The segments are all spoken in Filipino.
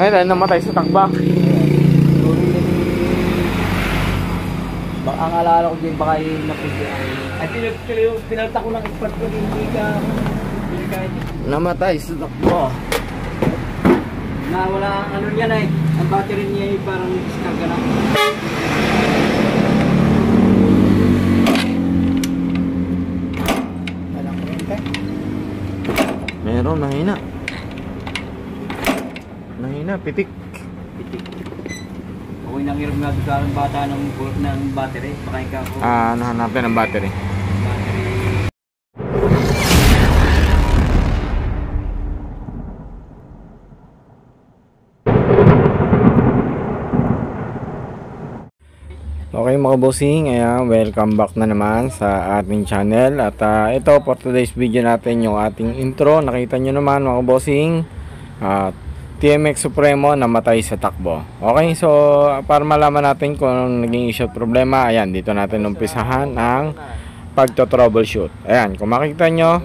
Ay, dahil namatay sa takba. Ang alala ko din baka yung napunti ay pinalta ko ng expert ko hindi ka Namatay sa takbo. na wala ano niya na ang battery niya ay parang discarga na. Walang kuryente. Meron, mahina. Mahina, pitik. Ako'y nangiram nga doon sa bata ng battery. Pakain ka ako. Nahanapin ang battery. Okay mga bossing, ayan, welcome back na naman sa ating channel. At ito for today's video natin yung ating intro. Nakita nyo naman mga bossing, TMX Supremo namatay sa takbo. Okay, so para malaman natin kung anong naging issue at problema, ayan, dito natin umpisahan ang pagto-troubleshoot. Ayan, kung makikita nyo,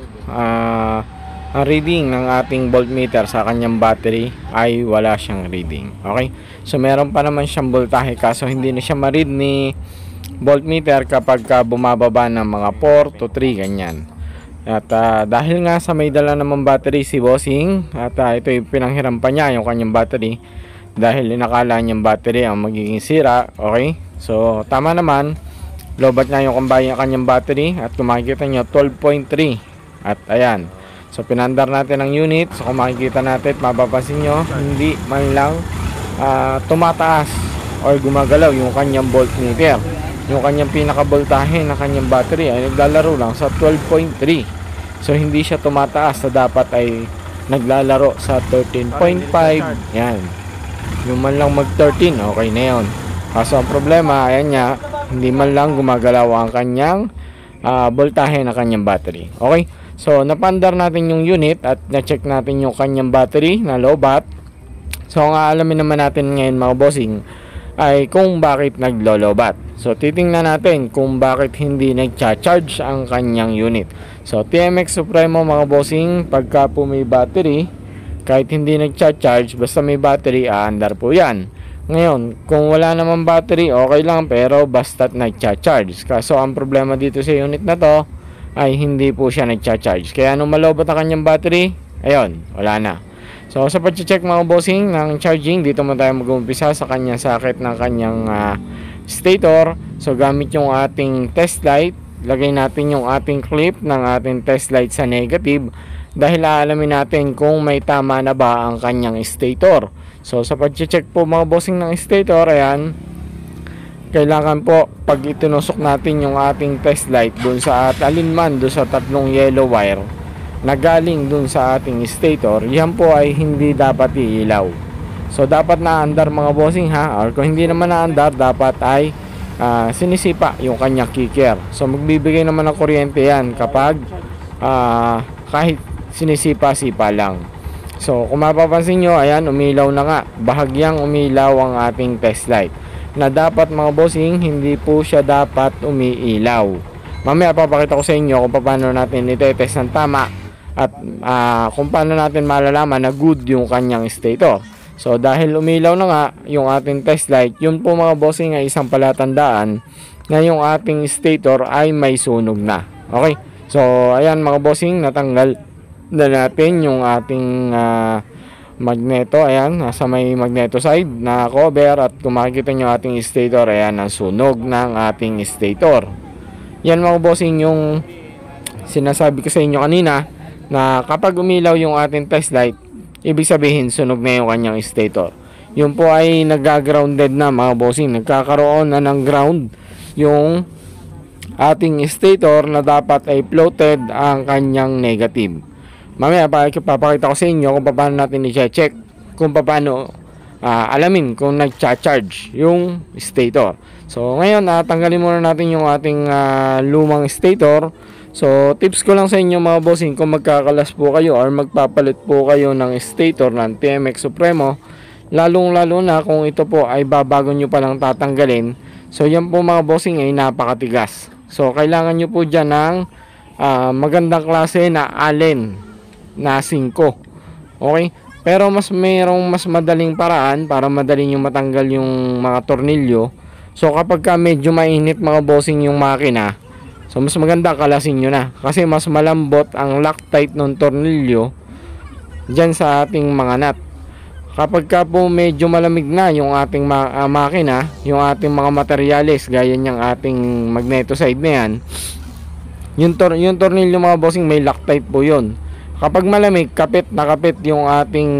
ang reading ng ating voltmeter sa kanyang battery ay wala siyang reading. Okay, so meron pa naman siyang voltahe kaso hindi na siya ma-read ni voltmeter kapag bumababa ng mga 4 to 3 ganyan. At dahil nga sa may dala naman battery si bossing, at ito yung pinanghiram pa niya yung kanyang battery dahil inakala niyang battery ang magiging sira. Okay, so tama naman, lobat nga yung kanyang battery at kung makikita nyo 12.3. at ayan, so pinandar natin ang unit. So kung makikita natin, mapapansin nyo hindi man lang tumataas or gumagalaw yung kanyang voltmeter. Yung kanyang pinaka-voltahe na kanyang battery ay naglalaro lang sa 12.3. so hindi siya tumataas sa dapat ay naglalaro sa 13.5. yan, yung man lang mag 13 okay na yun. Kaso ang problema, ayan nga, hindi man lang gumagalaw ang kanyang voltahe na kanyang battery. Okay, so napandar natin yung unit at na-check natin yung kanyang battery na lobat. So ang aalamin naman natin ngayon mga bossing ay kung bakit naglolobat. So titingnan natin kung bakit hindi nagcha-charge ang kanyang unit. So TMX Supremo mga bossing, pagka po may battery, kahit hindi nagcha-charge, basta may battery, aandar po yan. Ngayon, kung wala naman battery, okay lang, pero basta't nagcha-charge. Kaso ang problema dito sa unit na to ay hindi po siya nagcha-charge. Kaya nung malobot ang kanyang battery, ayun, wala na. So sa pag-check mga bossing ng charging, dito mo tayo mag-umpisa sa kanyang socket ng kanyang stator. So gamit yung ating test light, lagay natin yung ating clip ng ating test light sa negative dahil aalamin natin kung may tama na ba ang kanyang stator. So sa pag-check po mga bossing ng stator, ayan, kailangan po pag itinusok natin yung ating test light dun sa alinman dun sa tatlong yellow wire na galing dun sa ating stator, yan po ay hindi dapat iilaw. So dapat naandar mga bossing ha, or kung hindi naman naandar, dapat ay sinisipa yung kanyang kicker. So magbibigay naman ng kuryente yan kapag kahit sinisipa-sipa lang. So kung mapapansin nyo, ayan, umilaw na nga, bahagyang umilaw ang ating test light na dapat mga bossing, hindi po siya dapat umiilaw. Mamaya papakita ko sa inyo kung paano natin itetest ng tama at kung paano natin malalaman na good yung kanyang stator. So dahil umilaw na nga yung ating test light, yun po mga bossing ay isang palatandaan na yung ating stator ay may sunog na. Okay, so ayan mga bossing, natanggal na natin yung ating magneto. Ayan, nasa may magneto side na cover at kung makikita nyo ating stator, ayan ang sunog ng ating stator. Yan mga bossing yung sinasabi ko sa inyo kanina na kapag umilaw yung ating test light, ibig sabihin sunog na yung kanyang stator. Yun po ay nag-grounded na mga bossing, nagkakaroon na ng ground yung ating stator na dapat ay floated ang kanyang negative. Mamaya papakita ko sa inyo kung paano natin i-check, kung paano alamin kung nagcha-charge yung stator. So ngayon tanggalin muna natin yung ating lumang stator. So tips ko lang sa inyo mga bossing, kung magkakalas po kayo or magpapalit po kayo ng stator ng TMX Supremo, lalong lalo na kung ito po ay babago nyo palang tatanggalin, so yan po mga bossing ay napakatigas. So kailangan nyo po dyan ng magandang klase na Allen na 5. Okay, Pero mas madaling paraan para madaling yung matanggal yung mga tornilyo. So kapag ka medyo mainit mga bossing yung makina, so mas maganda kalasin nyo na. Kasi mas malambot ang Loctite ng tornilyo dyan sa ating mga nut. Kapag ka po medyo malamig na yung ating makina, yung ating mga materyales, gaya niyang ating magnetoside na yan, yung tornilyo mga bossing may Loctite po yun. Kapag malamig, kapit yung ating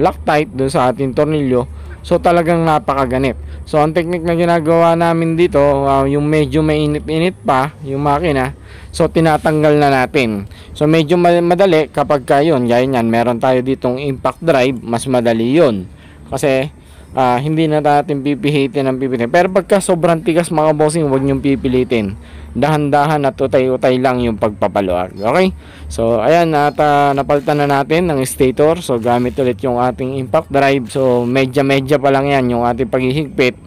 Loctite doon sa ating tornilyo, so talagang napakaganit. So ang technique na ginagawa namin dito, yung medyo mainit-init pa yung makina, so tinatanggal na natin. So medyo madali kapag yun, gaya niyan, meron tayo ditong impact drive, mas madali yun. Kasi hindi na natin pipilitin ng pipilitin. Pero pagka sobrang tigas mga bossing, huwag niyong pipilitin. Dahan-dahan at utay-utay lang yung pagpapaluag. Okay? So ayan, at napalitan na natin ng stator. So gamit ulit yung ating impact drive. So medya pa lang yan yung ating paghihigpit.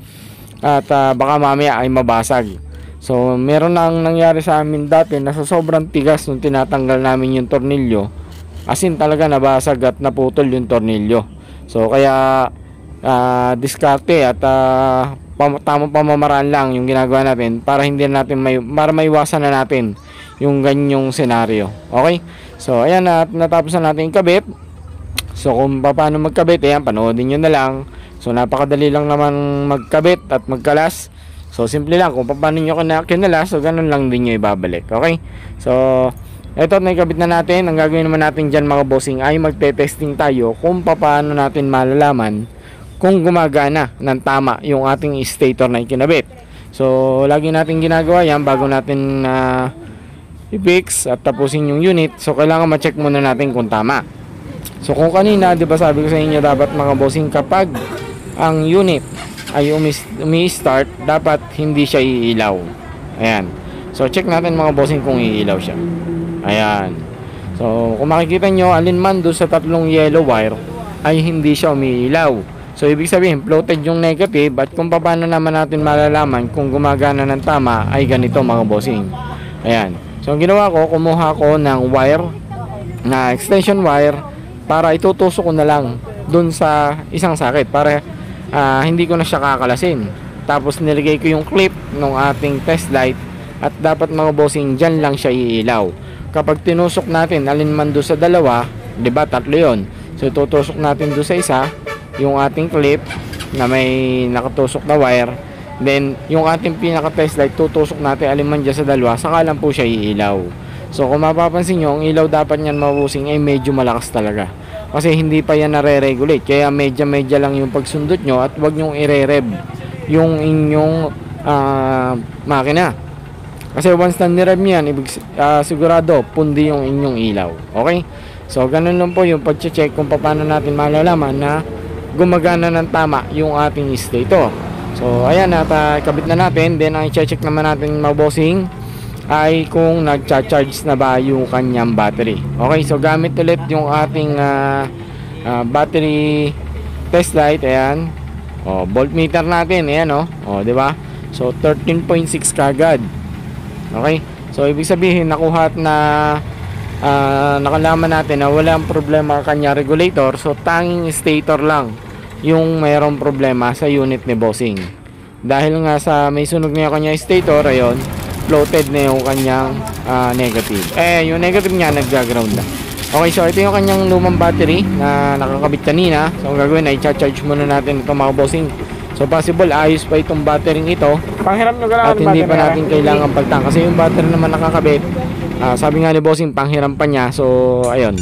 At baka mamaya ay mabasag. So meron na ang nangyari sa amin dati na sa sobrang tigas nung tinatanggal namin yung tornilyo, asin talaga nabasag at naputol yung tornilyo. So kaya diskarte at tamang pamamaraan lang yung ginagawa natin para hindi natin para maiwasan na natin yung ganyong senaryo. Okay? So ayan, natapos na natin kabit. So kung paano magkabit, ayan, panoodin nyo na lang. So napakadali lang naman magkabit at magkalas. So simple lang kung paano nyo kinalas, so ganun lang din nyo ibabalik. Okay? So eto, nakikabit na natin. Ang gagawin naman natin dyan mga bossing ay magte-testing tayo kung paano natin malalaman kung gumagana ng tama yung ating stator na ikinabit. So lagi natin ginagawa yan bago natin i-fix at tapusin yung unit. So kailangan ma-check muna natin kung tama. So kung kanina, di ba sabi ko sa inyo, dapat mga bossing, kapag ang unit ay umi-start, dapat hindi siya iilaw. Ayan. So check natin mga bossing kung iilaw siya. Ayan. So kung makikita nyo, alinman doon sa tatlong yellow wire ay hindi siya umiilaw. So ibig sabihin floated yung negative. At kung paano naman natin malalaman kung gumagana ng tama, ay ganito mga bossing. Ayan. So ang ginawa ko, kumuha ko ng wire na extension wire para itutusok ko na lang dun sa isang sakit para hindi ko na siya kakalasin. Tapos nilagay ko yung clip ng ating test light at dapat mga bossing dyan lang siya iilaw. Kapag tinusok natin alinman doon sa dalawa, di ba tatlo yun, so tutusok natin doon sa isa yung ating clip na may nakatusok na wire, then yung ating pinaka test light tutusok natin alinman dyan sa dalawa, saka lang po siya iilaw. So kung mapapansin nyo, ang ilaw dapat nyan mga bossing ay medyo malakas talaga kasi hindi pa yan nare-regulate, kaya medya lang yung pagsundot nyo at wag nyong ire-rev yung inyong makina. Kasi once na nirev yan, sigurado pundi yung inyong ilaw. Okay? So ganun lang po yung pag-check kung paano natin malalaman na gumagana ng tama yung ating stator. So ayan, at kabit na natin. Then ang i-check naman natin mga bossing ay kung nag-charge na ba yung kanyang battery. Okay, so gamit ulit yung ating battery test light. Ayan, voltmeter natin. Ayan, di ba? So 13.6 kagad. Okay, so ibig sabihin nakuha at nakalaman natin na walang problema kanya regulator. So tanging stator lang yung mayroong problema sa unit ni bossing. Dahil nga sa may sunog na yung kanya stator, ayun, floated na yung kanyang negative. Yung negative niya nagga-ground na. Okay, so ito yung kanyang lumang battery na nakakabit kanina. So ang gagawin ay i-charge muna natin ito mga bossing. So possible ayos pa itong battery ito. Panghiram nyo kailangan at hindi pa natin kailangan pagtang kasi yung battery naman nakakabit, sabi nga ni bossing panghiram pa niya. So ayun,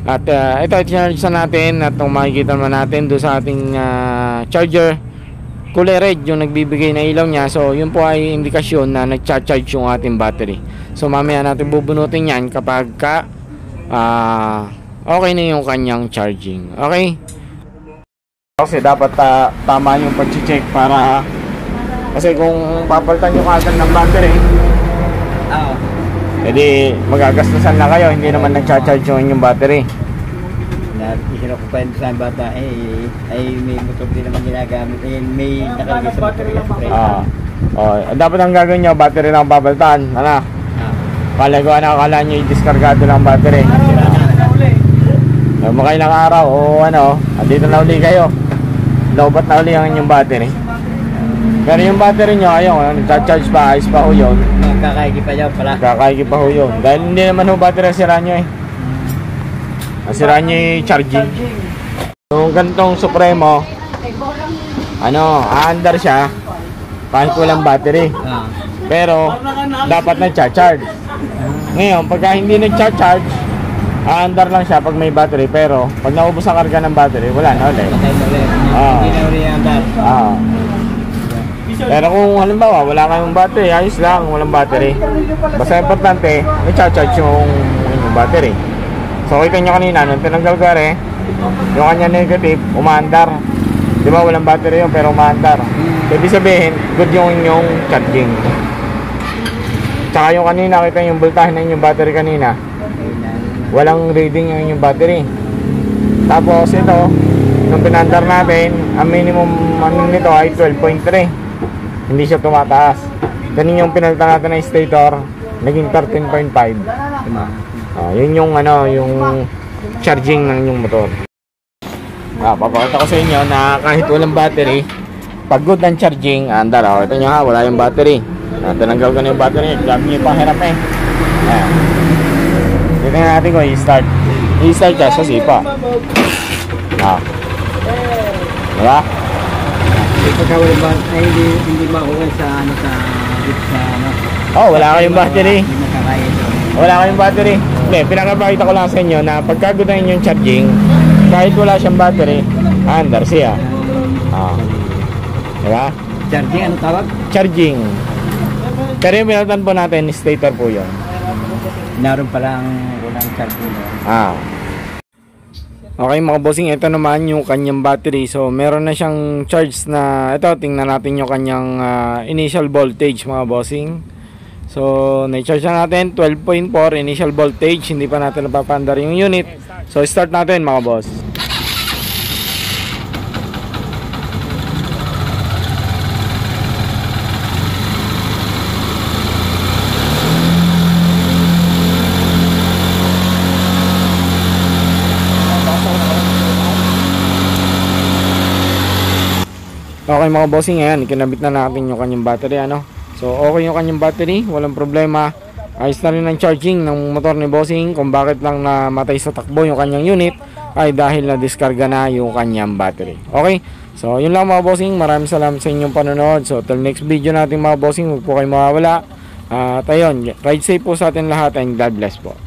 at ito i-charge na natin. At kung makikita naman natin doon sa ating charger, kulay red yung nagbibigay na ilaw niya. So yun po ay indikasyon na nag-charge yung ating battery. So mamaya natin bubunutin yan kapag okay na yung kanyang charging. Okay, kasi dapat tama yung pag-check para, kasi kung papalitan nyo kagad ng battery, edi magagastusan na kayo, hindi naman nag-charge yung battery. Isira ko pa yun sa bata, ay may motor din naman ginagamit, may nakalagay sa motor yung spray. Dapat ang gagawin nyo, battery lang papalitan. Akala nyo i-discargado lang battery. Makailang araw o ano, andito na uli kayo. Lobat na uli ang inyong battery. Pero yung battery nyo, ayun, nagcha-charge pa, ayos pa ho yun. Kakaigi pa daw pala. Kakaigi pa ho yun. Dahil hindi naman ho battery ang sira nyo eh. Ang sira nyo yung charging. Yung ganitong Supremo, ano, aandar siya kahit walang battery. Ah. Pero, dapat nagcha-charge. Ngayon, pagka hindi nagcha-charge, aandar lang siya pag may battery. Pero, pag naubos ang karga ng battery, wala na ulit. Patay na ulit. Ah. Hindi na ulit ang dad. Pero kung halimbawa wala kayong battery, ayos lang, walang battery. Basta importante, i-charge yung battery. So kita nyo kanina, nung tinanggal ko yung kanya negative, umaandar. Di ba walang battery yun, pero umaandar. Ibig sabihin, good yung inyong charging. Tsaka yung kanina, kita yung voltahe na inyong battery kanina, walang reading yung inyong battery. Tapos ito, nung pinandar natin, ang minimum ano nito ay 12.3. Hindi siya tumataas. Ganun yung pinalitan natin ng stator, naging 13.5. Yun yung ano, yung charging ng yung motor. Papakita ko sa inyo na kahit walang battery, pag good ang charging, andar. Ito nyo ha, wala yung battery. Tinanggal ko na yung battery, grabe nyo pang hirap eh. Dito na natin ko, i-start. I-start siya sa sipa. Diba? Pagka wala ba, ay hindi makuha sa ano sa ano. Oh, wala kayong battery. Hindi nakakaya ito. Wala kayong battery. Hindi, pinakapakita ko lang sa inyo na pagkagudahin yung charging, kahit wala siyang battery, andar siya. Diba? Charging, ano tawag? Charging. Pero yung pinalitan po natin, stator po yun. Naroon pala ang walang charging. Okay mga bossing, ito naman yung kanyang battery. So meron na siyang charge na, ito tingnan natin yung kanyang initial voltage mga bossing. So na-charge na natin 12.4 initial voltage, hindi pa natin napapandar yung unit. So start natin mga boss. Okay mga bossing, ayan, ikinabit na natin yung kanyang battery, ano. So okay yung kanyang battery, walang problema. Ayos na rin ang charging ng motor ni bossing. Kung bakit lang namatay sa takbo yung kanyang unit ay dahil na diskarga na yung kanyang battery. Okay, so yun lang mga bossing, maraming salamat sa inyong panonood. So till next video natin mga bossing, huwag po kayo mawawala. At ayun, ride safe po sa atin lahat and God bless po.